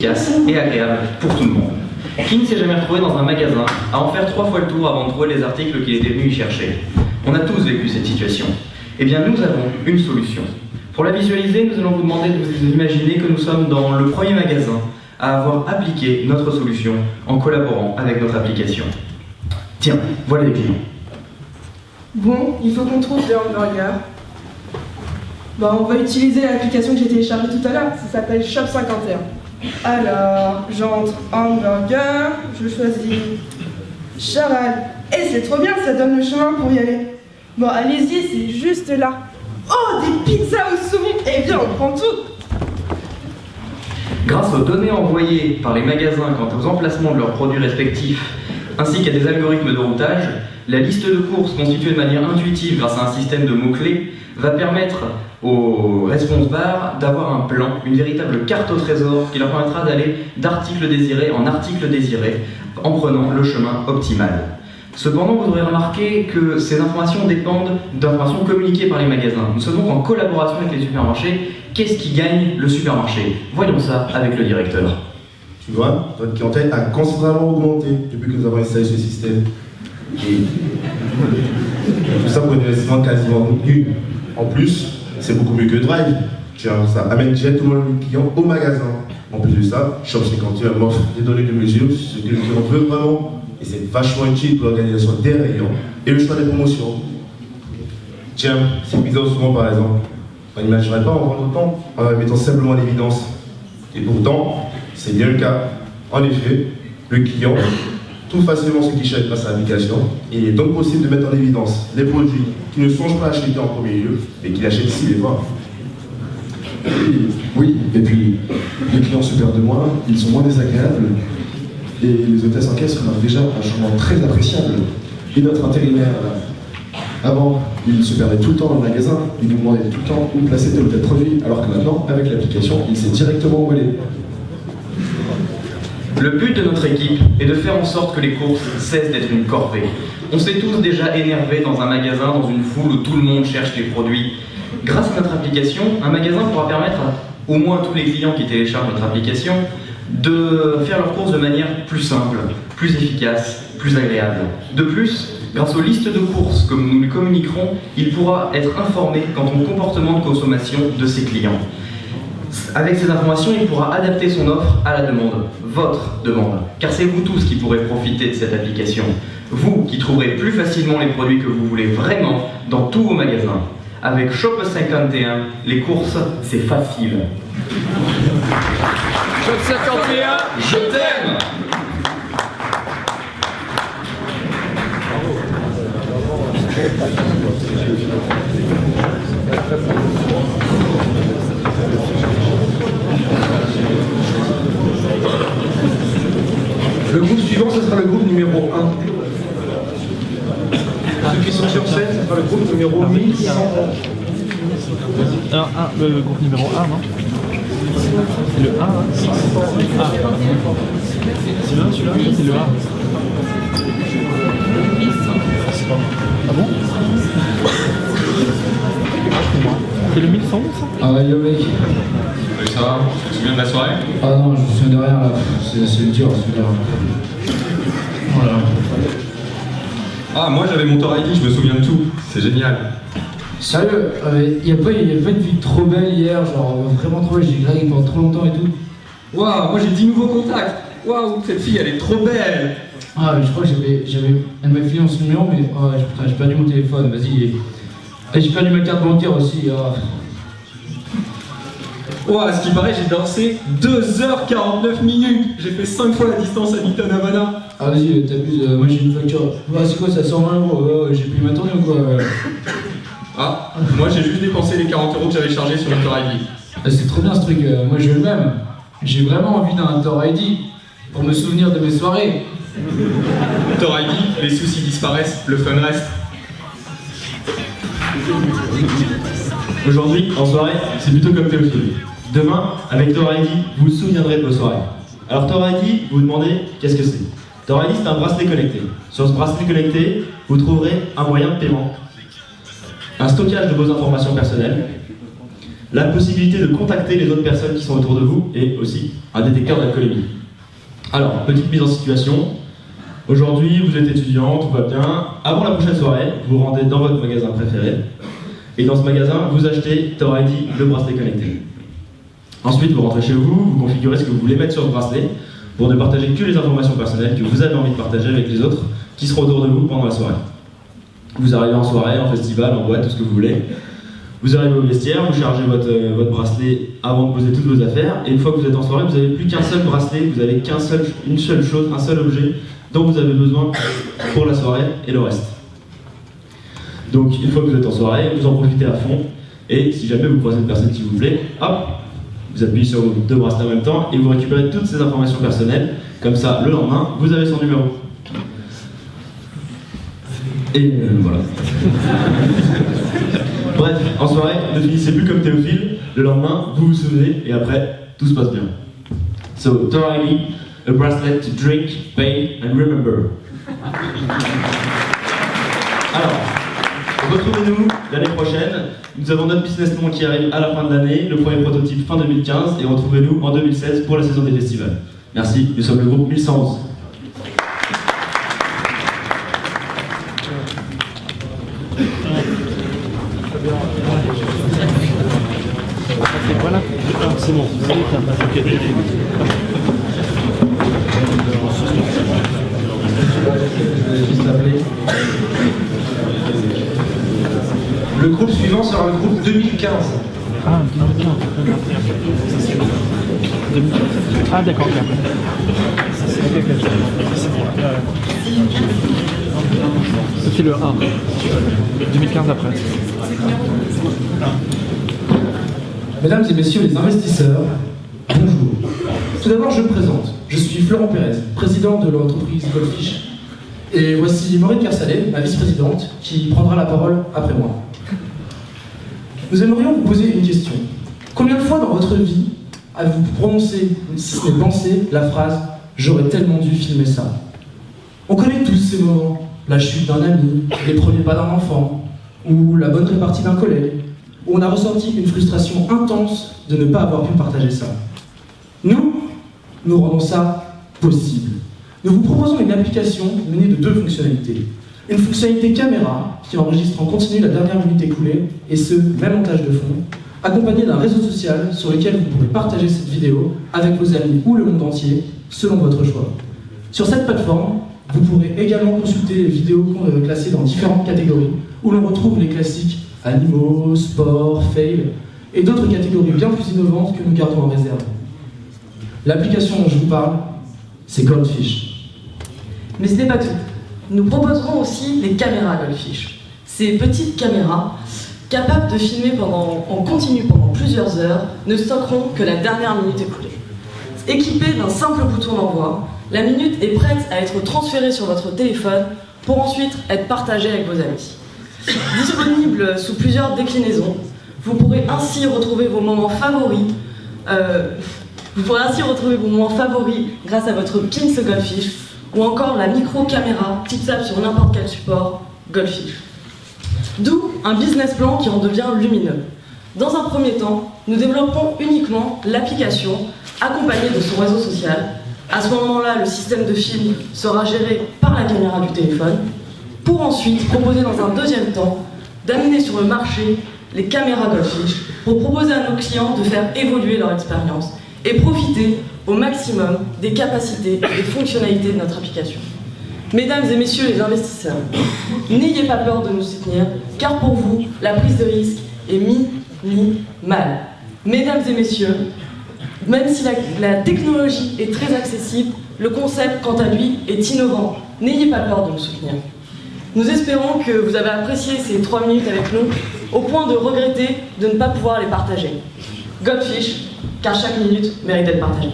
efficace et agréable pour tout le monde. Qui ne s'est jamais retrouvé dans un magasin à en faire 3 fois le tour avant de trouver les articles qu'il était venu y chercher? On a tous vécu cette situation. Eh bien, nous avons une solution. Pour la visualiser, nous allons vous demander de vous imaginer que nous sommes dans le premier magasin à avoir appliqué notre solution en collaborant avec notre application. Tiens, voilà les clients. Bon, il faut qu'on trouve des hamburgers. Bon, on va utiliser l'application que j'ai téléchargée tout à l'heure, ça s'appelle Shop 51. Alors, j'entre hamburger, je choisis charal. Et c'est trop bien, ça donne le chemin pour y aller. Bon, allez-y, c'est juste là. Oh, des pizzas au saumon. Eh bien, on prend tout. Grâce aux données envoyées par les magasins quant aux emplacements de leurs produits respectifs, ainsi qu'à des algorithmes de routage, la liste de courses constituée de manière intuitive grâce à un système de mots-clés va permettre aux response bars d'avoir un plan, une véritable carte au trésor qui leur permettra d'aller d'article désiré en article désiré en prenant le chemin optimal. Cependant, vous aurez remarqué que ces informations dépendent d'informations communiquées par les magasins. Nous sommes donc en collaboration avec les supermarchés. Qu'est-ce qui gagne le supermarché? Voyons ça avec le directeur. Tu vois, notre clientèle a considérablement augmenté depuis que nous avons installé ce système. Et tout ça pour un investissement quasiment nul. En plus, c'est beaucoup mieux que Drive. Tiens, ça amène directement le client au magasin. En plus de ça, Shop 51 m'offre des données de mesure, ce que le client veut vraiment. Et c'est vachement utile pour l'organisation des rayons et le choix des promotions. Tiens, ces pizzas au saumon par exemple, on n'imaginerait pas en vendre autant en la mettant simplement en évidence. Et pourtant, c'est bien le cas. En effet, le client trouve facilement ce qu'il cherche grâce à l'application. Il est donc possible de mettre en évidence les produits qu'il ne songe pas à acheter en premier lieu, mais qu'il achète s'il les voit. Oui, et puis les clients se perdent moins, ils sont moins désagréables. Et les hôtesses en caisse remarquent déjà un changement très appréciable. Et notre intérimaire, avant, il se perdait tout le temps dans le magasin, il nous demandait tout le temps où placer tel ou tel produit, alors que maintenant, avec l'application, il sait directement où aller. Le but de notre équipe est de faire en sorte que les courses cessent d'être une corvée. On s'est tous déjà énervés dans un magasin, dans une foule où tout le monde cherche les produits. Grâce à notre application, un magasin pourra permettre au moins à tous les clients qui téléchargent notre application de faire leurs courses de manière plus simple, plus efficace, plus agréable. De plus, grâce aux listes de courses que nous lui communiquerons, il pourra être informé quant au comportement de consommation de ses clients. Avec ces informations, il pourra adapter son offre à la demande, votre demande, car c'est vous tous qui pourrez profiter de cette application. Vous qui trouverez plus facilement les produits que vous voulez vraiment dans tous vos magasins. Avec Shop 51, les courses, c'est facile. Shop 51, Je t'aime! Le groupe suivant, ce sera le groupe numéro 1. Ceux qui sont sur scène, ce sera le groupe numéro 1100. Alors, le groupe numéro 1, non? C'est le 1, hein? Ah, c'est le 1 celui-là? C'est le 1. Ah bon? C'est le 1100 ça? Ah ouais, yo mec. Salut, ça va? Tu te souviens de la soirée? Ah non, je me souviens de rien là. C'est dur, c'est dur. Voilà. Ah, moi j'avais mon Tor ID, je me souviens de tout. C'est génial. Sérieux, y a pas une vie trop belle hier, genre vraiment trop belle, j'ai dragué pendant trop longtemps et tout. Waouh, moi j'ai 10 nouveaux contacts. Waouh, cette fille elle est trop belle. Ah mais je crois que elle m'a filé son numéro, mais oh, putain, j'ai perdu mon téléphone, vas-y. Et j'ai perdu ma carte bancaire aussi. Oh. Waouh, à ce qui paraît, j'ai dansé 2h49 minutes. J'ai fait 5 fois la distance à Havana. Ah vas-y, t'abuses, moi j'ai une facture. Ah c'est quoi ça, 120 €, j'ai payé ma tournée ou quoi? Ah, moi j'ai juste dépensé les 40 € que j'avais chargés sur mon Tor ID. Ah, c'est trop bien ce truc, moi je veux le même. J'ai vraiment envie d'un Tor ID pour me souvenir de mes soirées. Tor ID, les soucis disparaissent, le fun reste. Aujourd'hui, en soirée, c'est plutôt comme Théophile. Demain, avec Tor ID, vous vous souviendrez de vos soirées. Alors Tor ID, vous vous demandez qu'est-ce que c'est? Tor ID, c'est un bracelet connecté. Sur ce bracelet connecté, vous trouverez un moyen de paiement, un stockage de vos informations personnelles, la possibilité de contacter les autres personnes qui sont autour de vous et aussi un détecteur d'alcoolémie. Alors, petite mise en situation. Aujourd'hui, vous êtes étudiant, tout va bien. Avant la prochaine soirée, vous vous rendez dans votre magasin préféré. Et dans ce magasin, vous achetez Tor ID, le bracelet connecté. Ensuite, vous rentrez chez vous, vous configurez ce que vous voulez mettre sur ce bracelet pour ne partager que les informations personnelles que vous avez envie de partager avec les autres qui seront autour de vous pendant la soirée. Vous arrivez en soirée, en festival, en boîte, tout ce que vous voulez. Vous arrivez au vestiaire, vous chargez votre bracelet avant de poser toutes vos affaires, et une fois que vous êtes en soirée, vous n'avez plus qu'un seul bracelet, vous n'avez une seule chose, un seul objet dont vous avez besoin pour la soirée et le reste. Donc une fois que vous êtes en soirée, vous en profitez à fond, et si jamais vous croisez une personne qui vous plaît, hop, vous appuyez sur vos deux bracelets en même temps et vous récupérez toutes ces informations personnelles, comme ça le lendemain, vous avez son numéro. Et voilà. Bref, en soirée, ne finissez plus comme Théophile, le lendemain, vous vous souvenez, et après, tout se passe bien. So, Tor ID, a bracelet to drink, pay and remember. Alors, retrouvez-nous l'année prochaine. Nous avons notre business plan qui arrive à la fin de l'année, le premier prototype fin 2015, et retrouvez-nous en 2016 pour la saison des festivals. Merci, nous sommes le groupe 1111. Voilà, c'est bon. Le groupe suivant sera le groupe 2015. Ah, 2015. Ah, d'accord, ok. C'est le 1. 2015 après. Mesdames et messieurs les investisseurs, bonjour. Tout d'abord, je me présente. Je suis Florent Pérez, président de l'entreprise Goldfish. Et voici Maureen Kersalé, ma vice-présidente, qui prendra la parole après moi. Nous aimerions vous poser une question. Combien de fois dans votre vie avez-vous prononcé, si ce n'est pensé, la phrase « J'aurais tellement dû filmer ça ». On connaît tous ces moments, la chute d'un ami, les premiers pas d'un enfant, ou la bonne répartie d'un collègue, où on a ressenti une frustration intense de ne pas avoir pu partager ça. Nous rendons ça possible. Nous vous proposons une application menée de deux fonctionnalités. Une fonctionnalité caméra qui enregistre en continu la dernière minute écoulée, et ce, même en tâche de fond, accompagnée d'un réseau social sur lequel vous pourrez partager cette vidéo avec vos amis ou le monde entier, selon votre choix. Sur cette plateforme, vous pourrez également consulter les vidéos classées dans différentes catégories, où l'on retrouve les classiques animaux, sport, fail, et d'autres catégories bien plus innovantes que nous gardons en réserve. L'application dont je vous parle, c'est Goldfish. Mais ce n'est pas tout. Nous proposerons aussi les caméras Goldfish. Ces petites caméras, capables de filmer en continu pendant plusieurs heures, ne stockeront que la dernière minute écoulée. Équipée d'un simple bouton d'envoi, la minute est prête à être transférée sur votre téléphone pour ensuite être partagée avec vos amis. Disponible sous plusieurs déclinaisons, vous pourrez ainsi retrouver vos moments favoris. Grâce à votre pins Goldfish ou encore la micro-caméra clipsable sur n'importe quel support Goldfish. D'où un business plan qui en devient lumineux. Dans un premier temps, nous développerons uniquement l'application accompagnée de son réseau social. À ce moment-là, le système de film sera géré par la caméra du téléphone, pour ensuite proposer dans un deuxième temps d'amener sur le marché les caméras Goldfish pour proposer à nos clients de faire évoluer leur expérience et profiter au maximum des capacités et des fonctionnalités de notre application. Mesdames et messieurs les investisseurs, n'ayez pas peur de nous soutenir, car pour vous, la prise de risque est minimale. Mesdames et messieurs, même si la technologie est très accessible, le concept, quant à lui, est innovant. N'ayez pas peur de nous soutenir. Nous espérons que vous avez apprécié ces 3 minutes avec nous, au point de regretter de ne pas pouvoir les partager. Goldfish, car chaque minute mérite d'être partagée.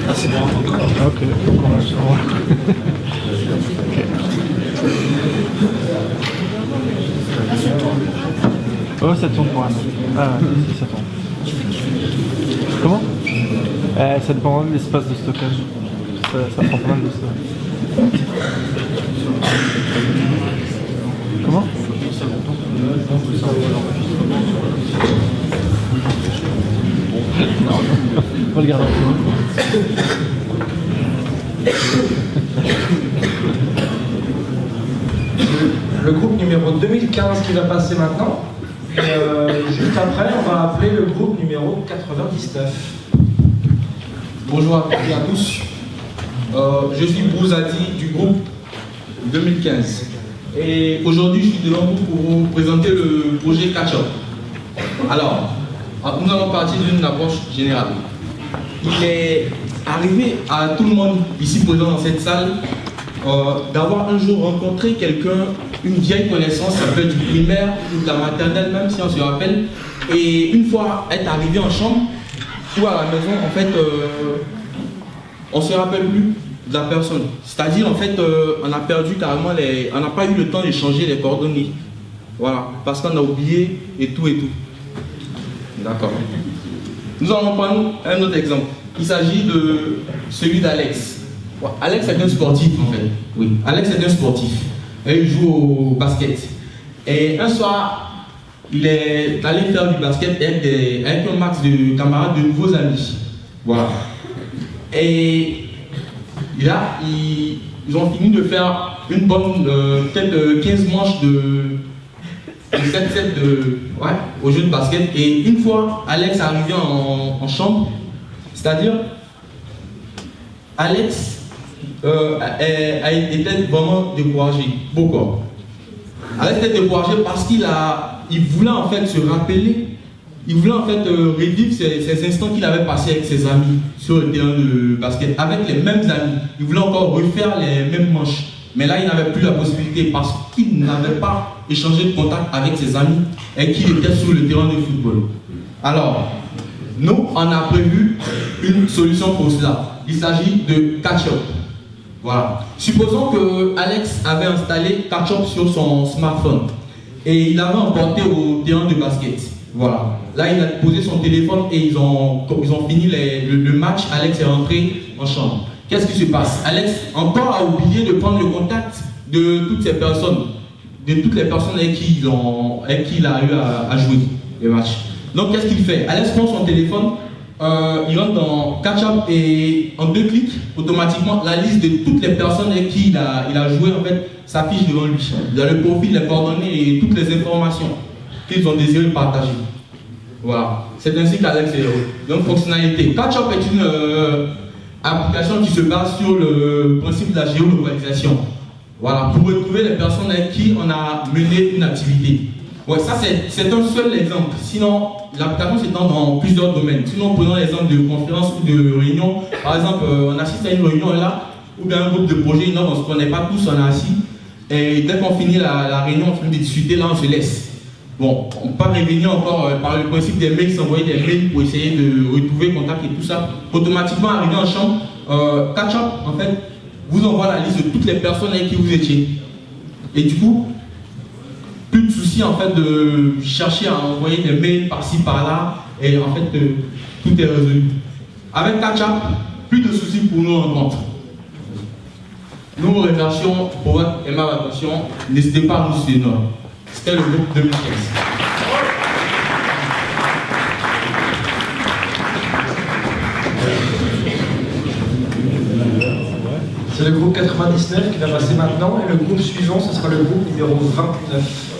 Ah, c'est bon. Ok, on commence. Oh, ça tourne pour un. Ah, si, ça tourne. Comment ? Ça dépend de l'espace de stockage. Ça prend pas mal de stockage. Comment? Non, on va le garder. Le groupe numéro 2015 qui va passer maintenant. Et juste après, on va appeler le groupe numéro 99. Bonjour à toutes et à tous. Je suis Brouzadi du groupe 2015. Et aujourd'hui, je suis devant vous pour vous présenter le projet Catch-up. Alors, nous allons partir d'une approche générale. Il est arrivé à tout le monde ici présent dans cette salle d'avoir un jour rencontré quelqu'un, une vieille connaissance, ça peut être du primaire ou de la maternelle, même si on se rappelle. Et une fois être arrivé en chambre ou à la maison, en fait, on ne se rappelle plus de la personne. C'est-à-dire, en fait, on a perdu carrément on n'a pas eu le temps d'échanger les coordonnées. Voilà, parce qu'on a oublié et tout et tout. D'accord. Nous allons prendre un autre exemple. Il s'agit de celui d'Alex. Alex est un sportif, en fait. Oui, Alex est un sportif. Et il joue au basket. Et un soir, il est allé faire du basket avec un max de camarades, de nouveaux amis. Voilà. Et là, ils ont fini de faire une bonne, peut-être 15 manches de 7-7 au jeu de basket. Et une fois Alex est arrivé en chambre, c'est-à-dire Alex a été vraiment découragé. Pourquoi? Alex était découragé parce qu'il voulait en fait se rappeler, il voulait en fait revivre ces instants qu'il avait passés avec ses amis sur le terrain de basket, avec les mêmes amis. Il voulait encore refaire les mêmes manches. Mais là, il n'avait plus la possibilité parce qu'il n'avait pas échangé de contact avec ses amis et qu'il était sur le terrain de football. Alors, nous, on a prévu une solution pour cela. Il s'agit de Catch-up. Voilà. Supposons que Alex avait installé Catch-up sur son smartphone et il avait emporté au terrain de basket. Voilà. Là, il a posé son téléphone et ils ont fini le match. Alex est rentré en chambre. Qu'est-ce qui se passe? Alex encore a oublié de prendre le contact de toutes ces personnes, de toutes les personnes avec qui il a eu à jouer les matchs. Donc qu'est-ce qu'il fait? Alex prend son téléphone, il rentre dans Catch-up et en 2 clics, automatiquement la liste de toutes les personnes avec qui il a joué en fait s'affiche devant lui. Il a le profil, les coordonnées et toutes les informations qu'ils ont désiré partager. Voilà. C'est ainsi qu'Alex est heureux. Donc fonctionnalité. Catch-up est une application qui se base sur le principe de la géolocalisation. Voilà, pour retrouver les personnes avec qui on a mené une activité. Ouais, ça c'est un seul exemple. Sinon, l'application s'étend dans plusieurs domaines. Sinon, prenons l'exemple de conférences ou de réunions. Par exemple, on assiste à une réunion là, ou bien un groupe de projet, on ne se connaît pas tous, on est assis. Et dès qu'on finit la réunion, on finit de discuter, là on se laisse. Bon, on peut revenir encore par le principe des mails, s'envoyer des mails pour essayer de retrouver contact et tout ça. Automatiquement, arrivé en chambre, Catch-up, en fait, vous envoie la liste de toutes les personnes avec qui vous étiez. Et du coup, plus de soucis en fait de chercher à envoyer des mails par-ci par-là. Et en fait, tout est résolu. Avec Catch-up, plus de soucis pour nos rencontres. Nous vous remercions pour votre aimable attention. N'hésitez pas à nous suivre. C'était le groupe 2015. C'est le groupe 99 qui va passer maintenant et le groupe suivant, ce sera le groupe numéro 29.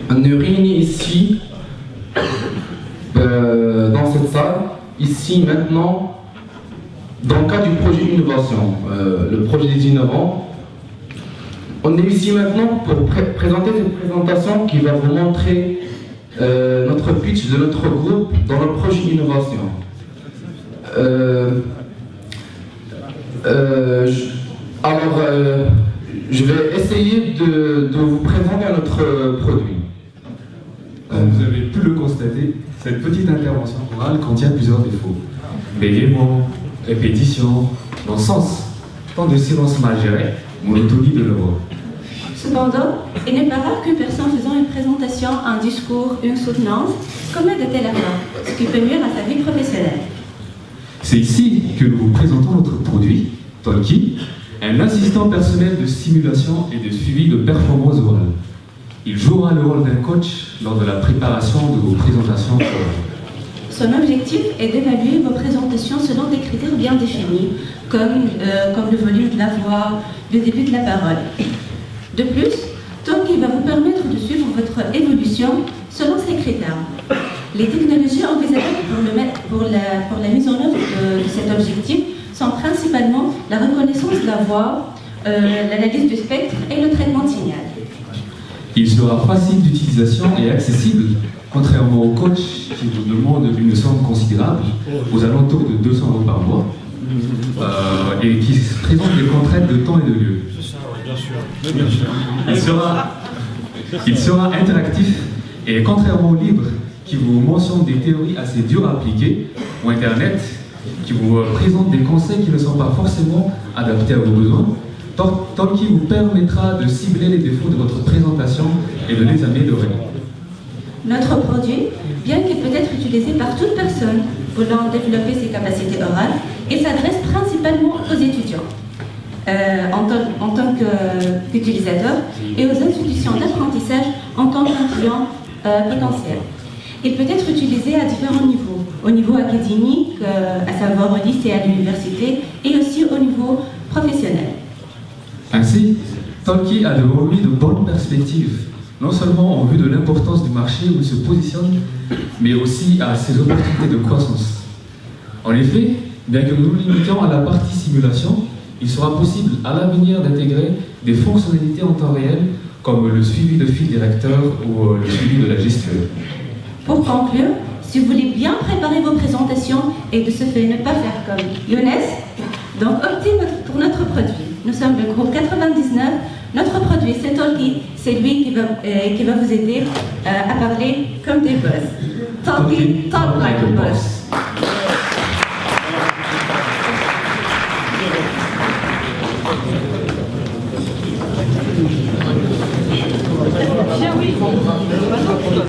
On est réuni ici dans cette salle, ici, maintenant, dans le cadre du projet d'innovation, le projet des innovants. On est ici maintenant pour présenter cette présentation qui va vous montrer notre pitch de notre groupe dans le projet d'innovation. Je vais essayer de vous présenter notre produit. Comme vous avez pu le constater, cette petite intervention orale contient plusieurs défauts. Bégaiement, répétition, non-sens, temps de silence mal géré, monotonie de l'oral. Cependant, il n'est pas rare qu'une personne faisant une présentation, un discours, une soutenance commette de telles erreurs, ce qui peut nuire à sa vie professionnelle. C'est ici que nous vous présentons notre produit, Talkie, un assistant personnel de stimulation et de suivi de performance orale. Il jouera le rôle d'un coach lors de la préparation de vos présentations orales. Son objectif est d'évaluer vos présentations selon des critères bien définis, comme le volume de la voix, le début de la parole. De plus, Talkie va vous permettre de suivre votre évolution selon ces critères. Les technologies envisagées pour la mise en œuvre de cet objectif sont principalement la reconnaissance de la voix, l'analyse du spectre et le traitement de signal. Il sera facile d'utilisation et accessible, contrairement au coach qui vous demande une somme considérable, aux alentours de 200 € par mois, et qui présente des contraintes de temps et de lieu. Il sera interactif et contrairement au livre qui vous mentionne des théories assez dures à appliquer, ou Internet qui vous présente des conseils qui ne sont pas forcément adaptés à vos besoins, Talkie vous permettra de cibler les défauts de votre présentation et de les améliorer. Notre produit, bien qu'il peut être utilisé par toute personne voulant développer ses capacités orales, il s'adresse principalement aux étudiants en tant qu'utilisateurs et aux institutions d'apprentissage en tant qu'un client potentiel. Il peut être utilisé à différents niveaux, au niveau académique, à savoir au lycée et à l'université, et aussi au niveau professionnel. Ainsi, Talkie a devant lui de bonnes perspectives, non seulement en vue de l'importance du marché où il se positionne, mais aussi à ses opportunités de croissance. En effet, bien que nous nous limitions à la partie simulation, il sera possible à l'avenir d'intégrer des fonctionnalités en temps réel, comme le suivi de fil directeur ou le suivi de la gestuelle. Pour conclure, si vous voulez bien préparer vos présentations et de ce fait ne pas faire comme Younes, donc optez pour notre produit. Nous sommes le groupe 99. Notre produit, c'est Talkie. C'est lui qui va vous aider à parler comme des boss. Talkie, talk like a boss.